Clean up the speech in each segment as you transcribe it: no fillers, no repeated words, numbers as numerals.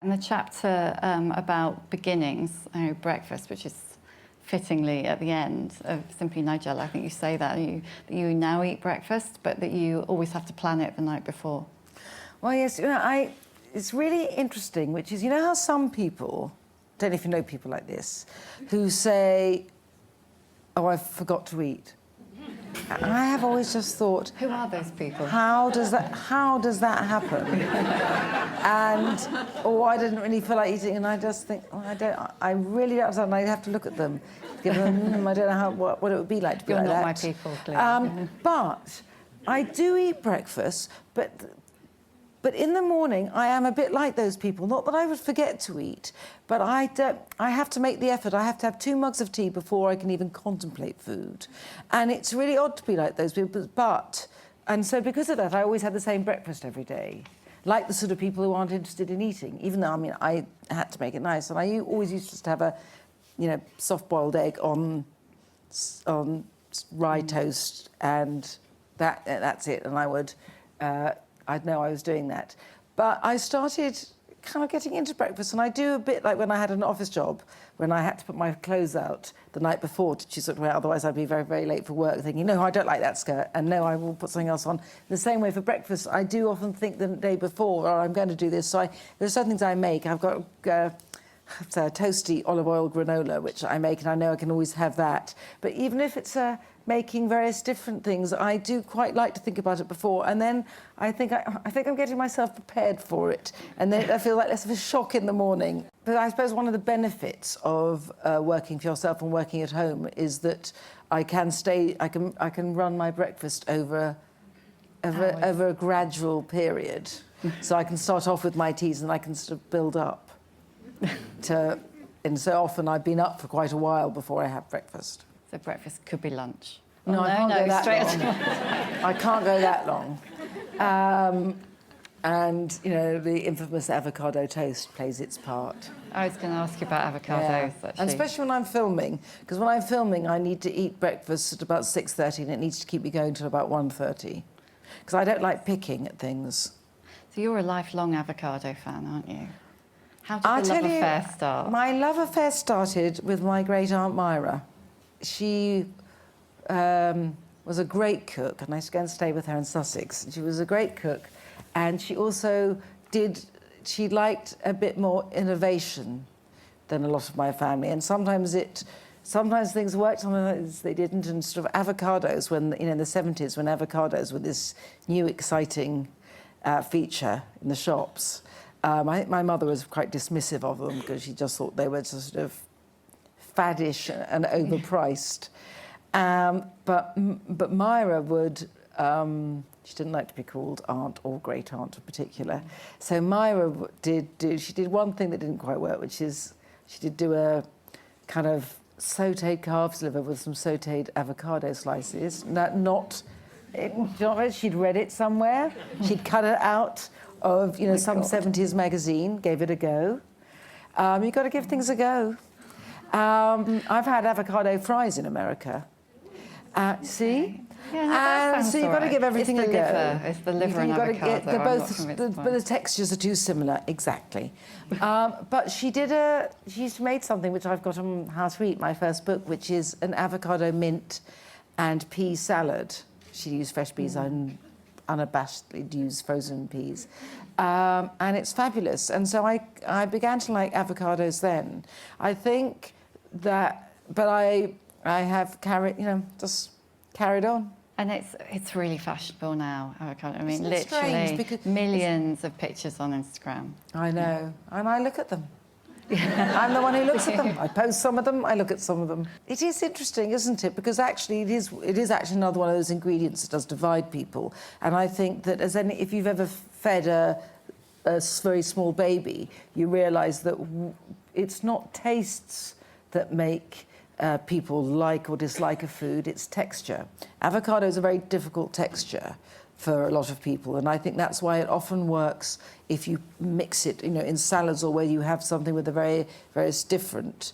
In the chapter about beginnings, breakfast, which is fittingly at the end of Simply Nigella, I think you say that you now eat breakfast, but that you always have to plan it the night before. Well, yes, it's really interesting, which is, how some people, don't know if you know people like this, who say, oh, I forgot to eat. And I have always just thought, who are those people? How does that happen? I didn't really feel like eating, and I just think, I really don't understand. I have to look at them, give them, I don't know what it would be like to be You're like not that. my people, clearly. But I do eat breakfast, but in the morning, I am a bit like those people. Not that I would forget to eat, but I have to make the effort. I have to have 2 mugs of tea before I can even contemplate food. And it's really odd to be like those people, and so because of that, I always have the same breakfast every day. Like the sort of people who aren't interested in eating, even though, I had to make it nice. And I always used to just have a, soft-boiled egg on rye toast, and that's it. And I would... I'd know I was doing that. But I started kind of getting into breakfast, and I do a bit like when I had an office job, when I had to put my clothes out the night before to choose what to wear, otherwise I'd be very, very late for work, thinking, no, I don't like that skirt, and no, I will put something else on. The same way for breakfast, I do often think the day before, I'm going to do this, so there's certain things I make. I've got it's a toasty olive oil granola, which I make, and I know I can always have that. But even if it's making various different things, I do quite like to think about it before, and then I think I'm getting myself prepared for it, and then I feel like less of a shock in the morning. But I suppose one of the benefits of working for yourself and working at home is that I can run my breakfast over a gradual period. So I can start off with my teas, and I can sort of build up. And so often I've been up for quite a while before I have breakfast. So breakfast could be lunch. No, I can't go that long. I can't go that long. And, the infamous avocado toast plays its part. I was going to ask you about avocados, actually. And especially when I'm filming, because when I'm filming, I need to eat breakfast at about 6:30, and it needs to keep me going till about 1:30, because I don't like picking at things. So you're a lifelong avocado fan, aren't you? How did the love affair start? My love affair started with my great-aunt Myra. She was a great cook, and I used to go and stay with her in Sussex. She was a great cook, and she also she liked a bit more innovation than a lot of my family, and sometimes things worked, sometimes they didn't, and sort of avocados, when, in the 70s, when avocados were this new, exciting feature in the shops. I think my mother was quite dismissive of them because she just thought they were sort of faddish and overpriced. But Myra would... she didn't like to be called aunt or great aunt in particular. So Myra she did one thing that didn't quite work, which is she did do a kind of sautéed calf's liver with some sautéed avocado slices. She'd read it somewhere. She'd cut it out of, some 70s magazine, gave it a go. You've got to give things a go. I've had avocado fries in America. See? Yeah, and so you've got to give everything a go. It's the liver and avocado. They're both, but the textures are too similar, exactly. But she made something which I've got on How to Eat, my first book, which is an avocado mint and pea salad. She used fresh peas, unabashedly use frozen peas. And it's fabulous. And so I began to like avocados then. I think that, but I have just carried on. And it's really fashionable now, avocado. I mean, Isn't literally millions of pictures on Instagram. I know, and I look at them. I'm the one who looks at them. I post some of them, I look at some of them. It is interesting, isn't it? Because actually it is actually another one of those ingredients that does divide people. And I think that if you've ever fed a very small baby, you realise that it's not tastes that make people like or dislike a food, it's texture. Avocado is a very difficult texture for a lot of people, and I think that's why it often works if you mix it, in salads, or where you have something with various different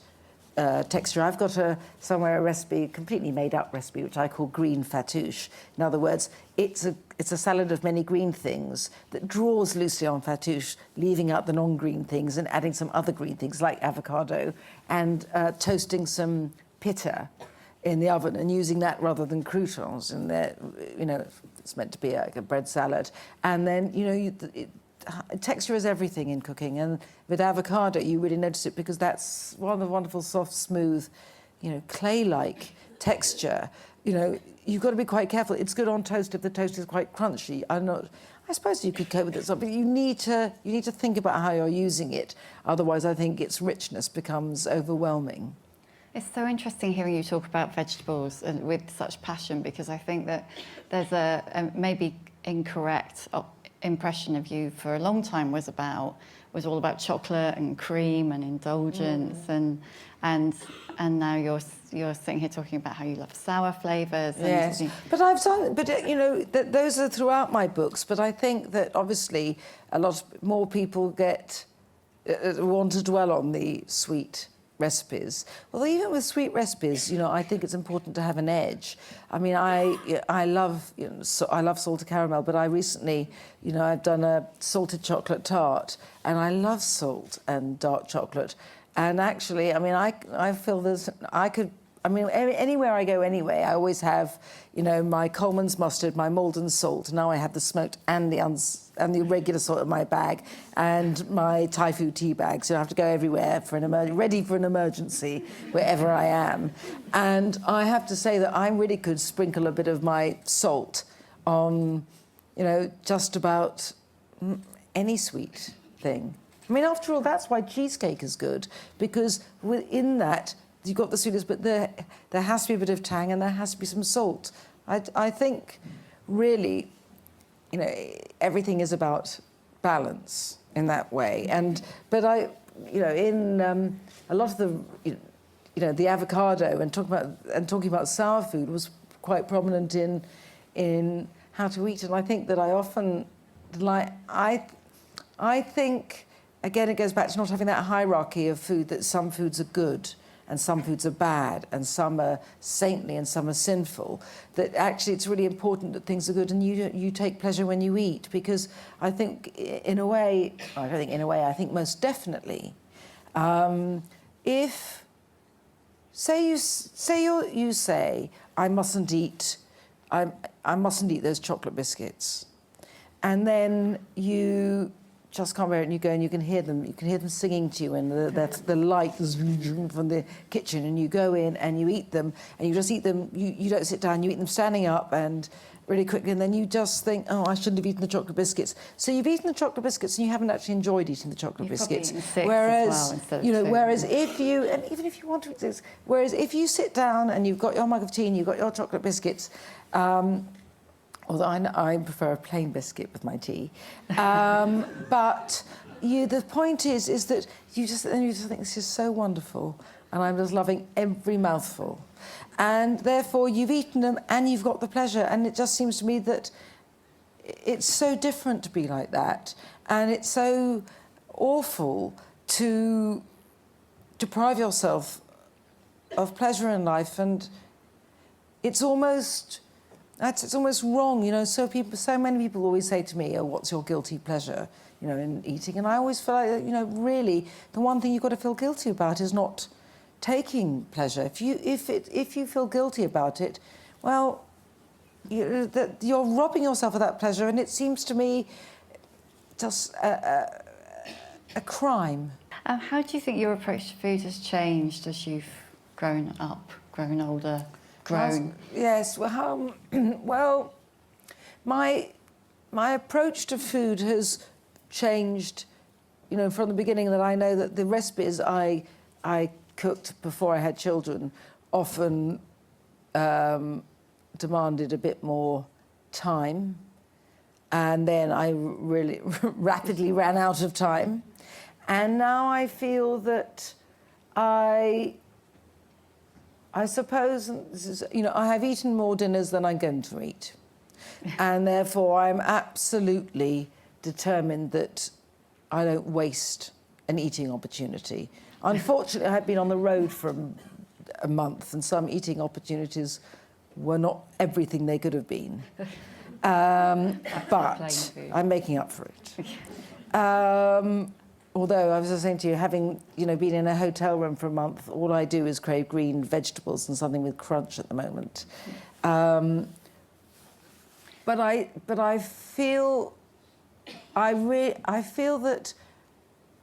texture. I've got somewhere a recipe, completely made up recipe, which I call green fattoush. In other words, it's a salad of many green things that draws loosely on fattoush, leaving out the non-green things and adding some other green things like avocado, and toasting some pitta in the oven and using that rather than croutons in there. You know, it's meant to be like a bread salad. And then, you know, texture is everything in cooking, and with avocado you really notice it because that's one of the wonderful, soft, smooth, you know, clay-like texture. You know, you've got to be quite careful. It's good on toast if the toast is quite crunchy. I suppose you could cope with it, but you need to think about how you're using it. Otherwise, I think its richness becomes overwhelming. It's so interesting hearing you talk about vegetables with such passion, because I think that there's a maybe incorrect impression of you for a long time was all about chocolate and cream and indulgence, and now you're sitting here talking about how you love sour flavors. Yes, but you know, those are throughout my books. But I think that obviously a lot more people want to dwell on the sweet recipes. Well, even with sweet recipes, you know, I think it's important to have an edge. I mean, I love, you know, I love salted caramel, but I recently, you know, I've done a salted chocolate tart, and I love salt and dark chocolate. And actually, I mean, I feel anywhere I go anyway, I always have, you know, my Coleman's mustard, my Malden salt. Now I have the smoked and the regular salt in my bag, and my Thai food tea bag. So I have to go everywhere for ready for an emergency wherever I am. And I have to say that I really could sprinkle a bit of my salt on, you know, just about any sweet thing. I mean, after all, that's why cheesecake is good, because within that, you've got the sweetness, but there has to be a bit of tang and there has to be some salt. I think, really, you know, everything is about balance in that way. But you know, in a lot of the, you know, the avocado and talking about sour food was quite prominent in how to eat. And I think that I often I think, again, it goes back to not having that hierarchy of food, that some foods are good and some foods are bad, and some are saintly and some are sinful. That actually it's really important that things are good and you take pleasure when you eat, because I think in a way, I don't think in a way, I think most definitely, if you say I mustn't eat those chocolate biscuits, and then you just come over and you go and you can hear them singing to you, and the light from the kitchen, and you go in and you eat them, and you just eat them, you don't sit down, you eat them standing up and really quickly, and then you just think, oh, I shouldn't have eaten the chocolate biscuits. So you've eaten the chocolate biscuits and you haven't actually enjoyed eating the chocolate biscuits. Whereas, you know, if you, and even if you want to eat this, whereas if you sit down and you've got your mug of tea and you've got your chocolate biscuits, although I prefer a plain biscuit with my tea. But the point is that you just think this is so wonderful, and I'm just loving every mouthful. And therefore you've eaten them and you've got the pleasure, and it just seems to me that it's so different to be like that, and it's so awful to deprive yourself of pleasure in life, and it's almost wrong, you know. So many people always say to me, "Oh, what's your guilty pleasure, you know, in eating?" And I always feel like, you know, really, the one thing you've got to feel guilty about is not taking pleasure. If you feel guilty about it, well, you're robbing yourself of that pleasure, and it seems to me just a crime. How do you think your approach to food has changed as you've grown up, grown older? Yes, well, my approach to food has changed, you know, from the beginning. That I know that the recipes I cooked before I had children often demanded a bit more time, and then I really rapidly ran out of time. And now I feel that I suppose, this is, you know, I have eaten more dinners than I'm going to eat. And therefore I'm absolutely determined that I don't waste an eating opportunity. Unfortunately, I had been on the road for a month, and some eating opportunities were not everything they could have been. But I'm making up for it. Although I was just saying to you, having been in a hotel room for a month, all I do is crave green vegetables and something with crunch at the moment. But I feel that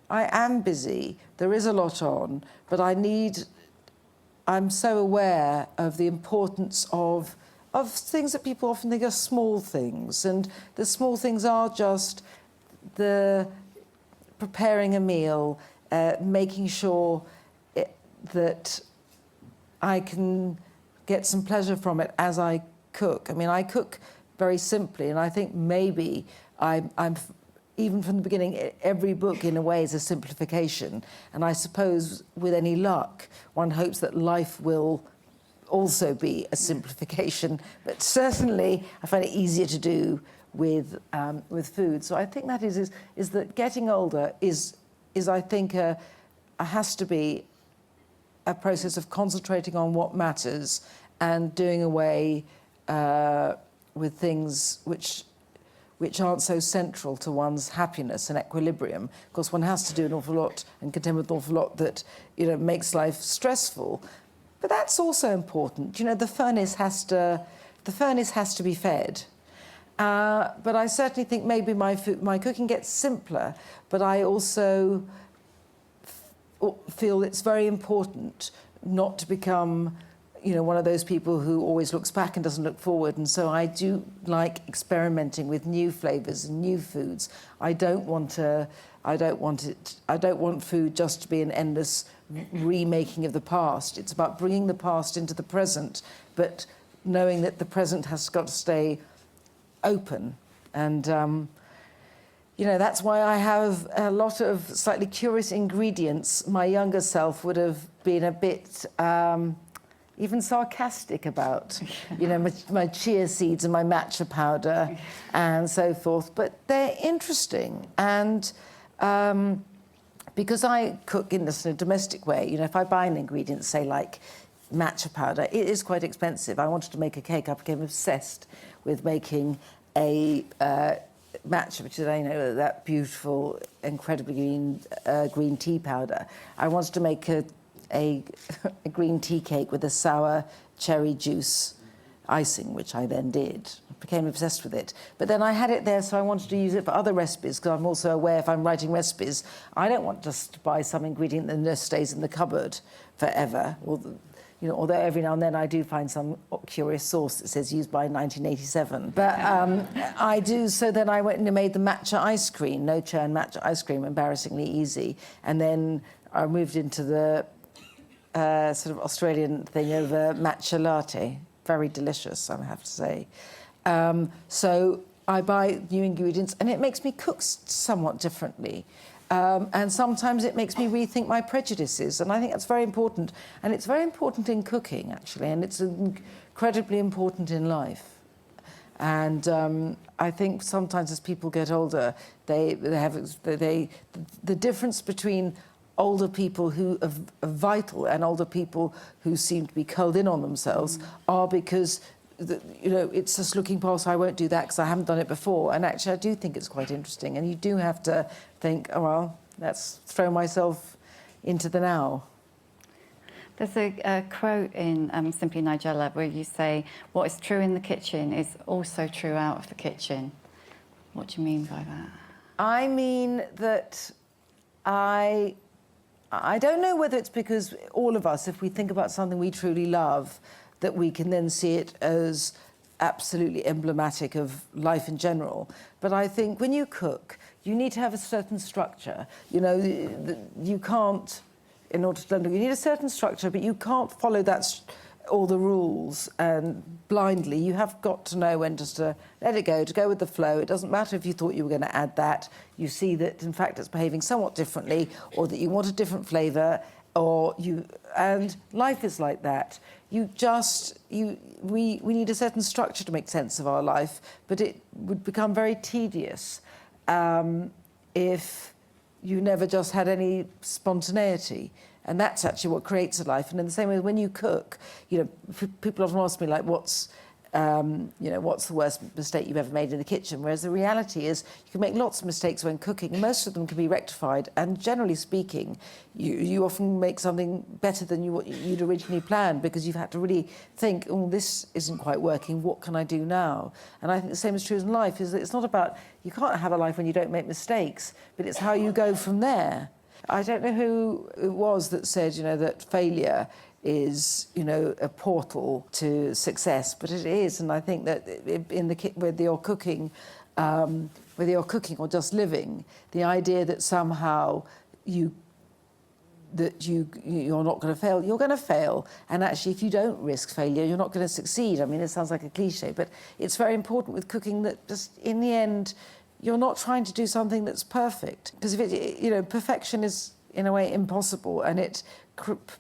I am busy. There is a lot on, but I'm so aware of the importance of things that people often think are small things, and the small things are just the preparing a meal, making sure that I can get some pleasure from it as I cook. I mean, I cook very simply, and I think maybe I'm even from the beginning, every book in a way is a simplification. And I suppose with any luck, one hopes that life will also be a simplification. But certainly, I find it easier to do with food. So I think that is that getting older is I think has to be a process of concentrating on what matters and doing away with things which aren't so central to one's happiness and equilibrium. Of course, one has to do an awful lot and contend with an awful lot that makes life stressful. But that's also important. The furnace has to be fed. But I certainly think maybe my cooking gets simpler, but I also feel it's very important not to become one of those people who always looks back and doesn't look forward. And so I do like experimenting with new flavours and new foods. I don't want food just to be an endless remaking of the past. It's about bringing the past into the present, but knowing that the present has got to stay open. And that's why I have a lot of slightly curious ingredients. My younger self would have been a bit even sarcastic about, my chia seeds and my matcha powder and so forth. But they're interesting. And because I cook in this in a domestic way, if I buy an ingredient, say like matcha powder, it is quite expensive. I wanted to make a cake. I became obsessed with making a matcha, which is, that beautiful, incredibly green tea powder. I wanted to make a green tea cake with a sour cherry juice icing, which I then did. I became obsessed with it. But then I had it there, so I wanted to use it for other recipes, because I'm also aware if I'm writing recipes, I don't want just to buy some ingredient that just stays in the cupboard forever. Although every now and then I do find some curious sauce that says used by 1987. But I do, so then I went and made the matcha ice cream, no churn matcha ice cream, embarrassingly easy. And then I moved into the sort of Australian thing of matcha latte. Very delicious, I have to say. So I buy new ingredients, and it makes me cook somewhat differently. And sometimes it makes me rethink my prejudices, and I think that's very important. And it's very important in cooking, actually, and it's incredibly important in life. And I think sometimes as people get older, the difference between older people who are vital and older people who seem to be curled in on themselves are because it's just looking past, I won't do that because I haven't done it before. And actually, I do think it's quite interesting. And you do have to think, oh, well, let's throw myself into the now. There's a quote in Simply Nigella where you say, what is true in the kitchen is also true out of the kitchen. What do you mean by that? I mean that I don't know whether it's because all of us, if we think about something we truly love, that we can then see it as absolutely emblematic of life in general. But I think when you cook, you need to have a certain structure. You can't, in order to learn, you need a certain structure, but you can't follow all the rules and blindly. You have got to know when just to let it go, to go with the flow. It doesn't matter if you thought you were going to add that. You see that, in fact, it's behaving somewhat differently, or that you want a different flavour, and life is like that. We need a certain structure to make sense of our life, but it would become very tedious if you never just had any spontaneity. And that's actually what creates a life. And in the same way, when you cook, you know, people often ask me, like, what's the worst mistake you've ever made in the kitchen? Whereas the reality is you can make lots of mistakes when cooking. Most of them can be rectified. And generally speaking, you often make something better than you'd originally planned, because you've had to really think, oh, this isn't quite working. What can I do now? And I think the same is true in life, is that it's not about, you can't have a life when you don't make mistakes, but it's how you go from there. I don't know who it was that said, you know, that failure is, you know, a portal to success, but it is. And I think that whether you're cooking or just living, the idea that somehow you're not going to fail, you're going to fail. And actually, if you don't risk failure, you're not going to succeed. I mean, it sounds like a cliche, but it's very important with cooking that just in the end, you're not trying to do something that's perfect, because perfection is in a way impossible, and it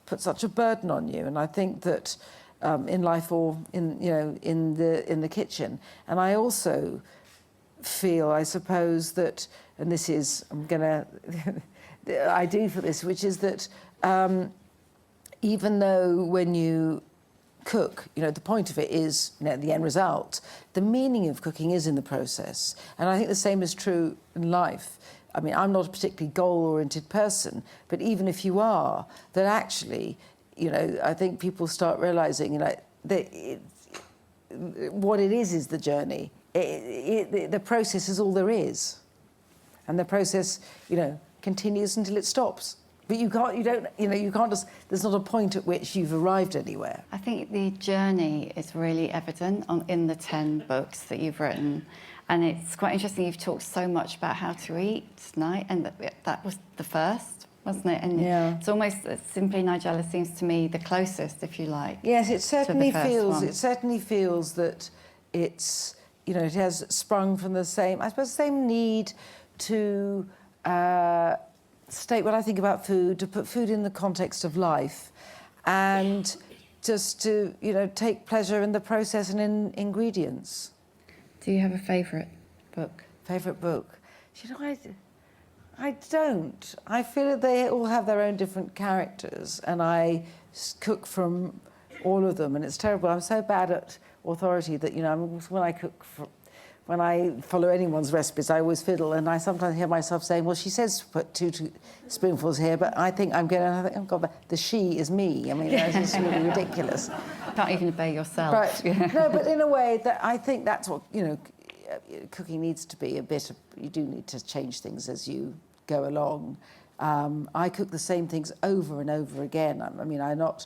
puts such a burden on you. And I think that in life, or in the kitchen, and I also feel, I suppose, that, and this is, I do for this, which is that even though when you cook, you know, the point of it is, you know, the end result, the meaning of cooking is in the process. And I think the same is true in life. I mean, I'm not a particularly goal-oriented person, but even if you are, that actually, you know, I think people start realising, you know, that what it is the journey. The process is all there is. And the process, you know, continues until it stops. But you can't just, there's not a point at which you've arrived anywhere. I think the journey is really evident in the 10 books that you've written. And it's quite interesting, you've talked so much about how to eat tonight, and that was the first, wasn't it? And yeah. It's almost, Simply Nigella seems to me the closest, if you like. Yes, it certainly feels. One. It certainly feels that it's, you know, it has sprung from the same, I suppose, same need to state what I think about food, to put food in the context of life, and just to, you know, take pleasure in the process and in ingredients. Do you have a favourite book? Favourite book? You know, I don't. I feel that they all have their own different characters, and I cook from all of them, and it's terrible. I'm so bad at authority that, you know, when I cook when I follow anyone's recipes, I always fiddle, and I sometimes hear myself saying, well, she says to put 2 spoonfuls here, but I think I'm going to, oh God, the she is me. I mean, it's really ridiculous. Can't even obey yourself. But, no, but in a way, that I think that's what, you know, cooking needs to be a bit of, you do need to change things as you go along. I cook the same things over and over again. I mean, I'm not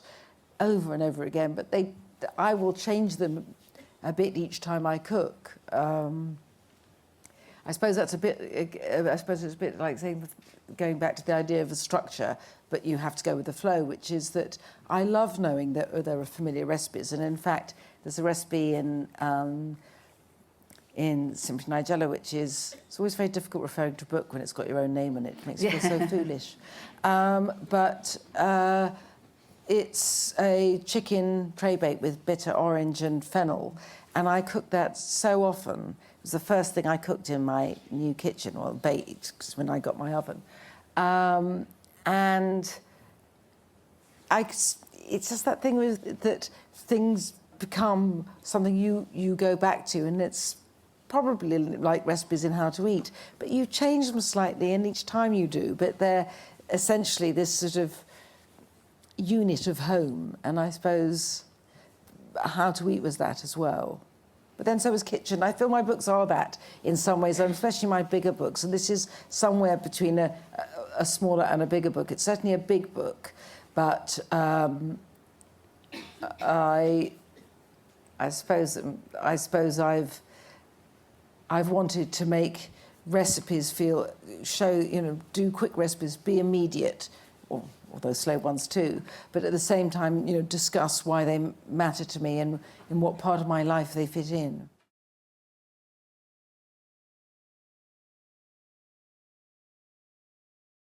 over and over again, but I will change them a bit each time I cook. I suppose that's a bit. I suppose it's a bit like saying, going back to the idea of a structure, but you have to go with the flow, which is that I love knowing that there are familiar recipes, and in fact, there's a recipe in Simply Nigella, which is, it's always very difficult referring to a book when it's got your own name in it. It makes you feel so foolish. It's a chicken tray bake with bitter orange and fennel, and I cook that so often. It was the first thing I cooked in my new kitchen, well, baked, because when I got my oven. And it's just that thing that things become something you go back to, and it's probably like recipes in How to Eat, but you change them slightly, and each time you do, but they're essentially this sort of unit of home, and I suppose How to Eat was that as well. But then so was Kitchen. I feel my books are that in some ways, especially my bigger books, and this is somewhere between a smaller and a bigger book. It's certainly a big book, but I suppose I've wanted to make recipes do quick recipes, be immediate, although slow ones too, but at the same time, discuss why they matter to me and in what part of my life they fit in.